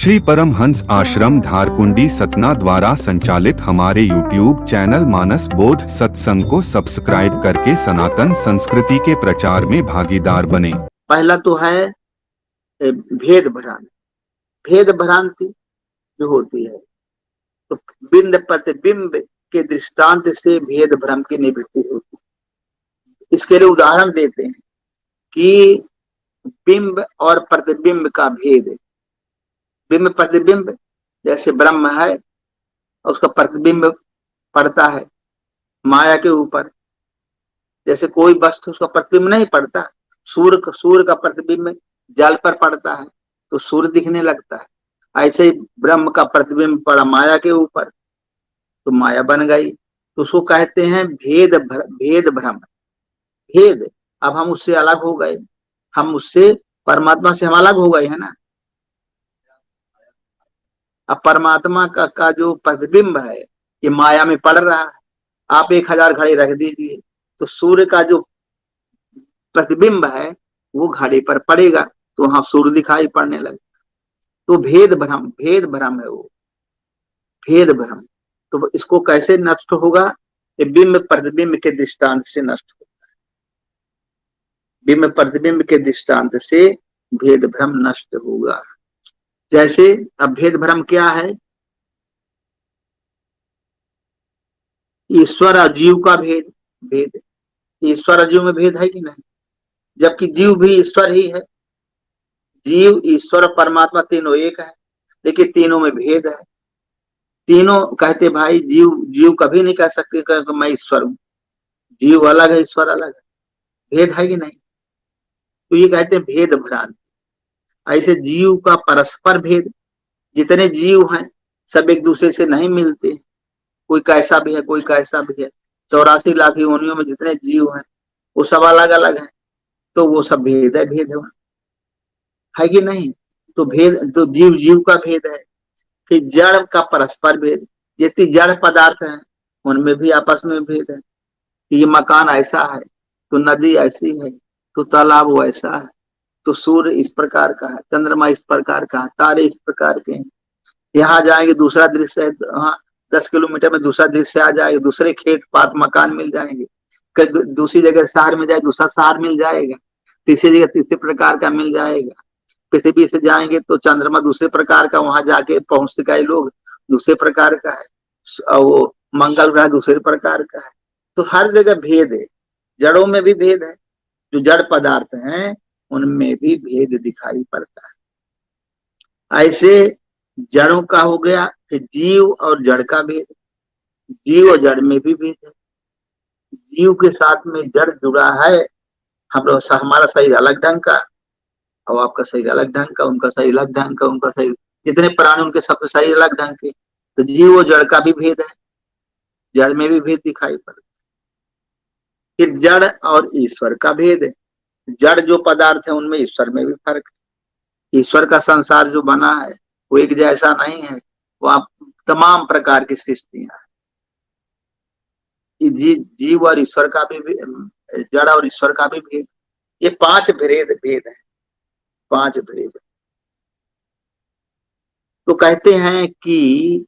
श्री परमहंस आश्रम धारकुंडी सतना द्वारा संचालित हमारे YouTube चैनल मानस बोध सत्संग को सब्सक्राइब करके सनातन संस्कृति के प्रचार में भागीदार बने। पहला तो है भेद भ्रांति। भेद भ्रांति जो होती है तो बिंब प्रतिबिंब के दृष्टांत से भेद भ्रम की निवृत्ति होती है। इसके लिए उदाहरण देते हैं कि बिंब और प्रतिबिंब का भेद। बिंब प्रतिबिंब जैसे ब्रह्म है और उसका प्रतिबिंब पड़ता है माया के ऊपर। जैसे कोई वस्तु उसका प्रतिबिंब नहीं पड़ता, सूर्य का प्रतिबिंब जल पर पड़ता है तो सूर्य दिखने लगता है। ऐसे ही ब्रह्म का प्रतिबिंब पड़ा माया के ऊपर तो माया बन गई। तो उसको कहते हैं भेद भ्रम। भेद, अब हम उससे अलग हो गए, हम उससे परमात्मा से हम अलग हो गए है ना। अब परमात्मा का जो प्रतिबिंब है ये माया में पड़ रहा है। आप 1000 घड़े रख दीजिए तो सूर्य का जो प्रतिबिंब है वो घड़े पर पड़ेगा तो वहां सूर्य दिखाई पड़ने लगे। तो भेद भ्रम है वो, भेद भ्रम। तो इसको कैसे नष्ट होगा? ये बिंब प्रतिबिंब के दृष्टांत से नष्ट होगा। बिंब प्रतिबिंब के दृष्टांत से भेद भ्रम नष्ट होगा। जैसे अब भेद भ्रम क्या है? ईश्वर और जीव का भेद। ईश्वर और जीव में भेद है कि नहीं? जबकि जीव भी ईश्वर ही है। जीव, ईश्वर और परमात्मा तीनों एक है, लेकिन तीनों में भेद है। तीनों कहते भाई जीव कभी नहीं कह सकते कि मैं ईश्वर हूं। जीव अलग है, ईश्वर अलग है, भेद है कि नहीं? तो ये कहते हैं भेद भ्रांति। ऐसे जीव का परस्पर भेद, जितने जीव हैं सब एक दूसरे से नहीं मिलते। कोई कैसा भी है, कोई कैसा भी है। 84 लाख योनियों में जितने जीव हैं वो सब अलग अलग हैं। तो वो सब भेद है कि नहीं? तो भेद, तो जीव का भेद है। फिर जड़ का परस्पर भेद, जितनी जड़ पदार्थ है उनमें भी आपस में भेद है। ये मकान ऐसा है तो नदी ऐसी है तो तालाब वैसा है तो सूर्य इस प्रकार का है, चंद्रमा इस प्रकार का है, तारे इस प्रकार के हैं। यहाँ जाएंगे दूसरा दृश्य है, वहाँ 10 किलोमीटर में दूसरा दृश्य आ जाएगा, दूसरे खेत पात मकान मिल जाएंगे। दूसरी जगह शहर में जाए दूसरा शहर मिल जाएगा, तीसरी जगह तीसरे प्रकार का मिल जाएगा। पृथ्वी से जाएंगे तो चंद्रमा दूसरे प्रकार का, वहां जाके पहुंच गए लोग, दूसरे प्रकार का है। और वो मंगल ग्रह दूसरे प्रकार का है। तो हर जगह भेद है। जड़ों में भी भेद है, जो जड़ पदार्थ हैं उनमें भी भेद दिखाई पड़ता है। ऐसे जड़ों का हो गया। फिर जीव और जड़ का भेद। जीव और जड़ में भी भेद है। जीव के साथ में जड़ जुड़ा है। हम लोग, हमारा शरीर अलग ढंग का और आपका शरीर अलग ढंग का, उनका शरीर अलग ढंग का, उनका शरीर, जितने प्राणी उनके सबके शरीर अलग ढंग के। तो जीव और जड़ का भी भेद है, जड़ में भी भेद दिखाई पड़ता है। फिर जड़ और ईश्वर का भेद है। जड़ जो पदार्थ है उनमें ईश्वर में भी फर्क है। ईश्वर का संसार जो बना है वो एक जैसा नहीं है, वो तमाम प्रकार की सृष्टियां हैं। जीव और ईश्वर का भी, जड़ और ईश्वर का भी भेद। ये 5 भेद है, 5 भेद। तो कहते हैं कि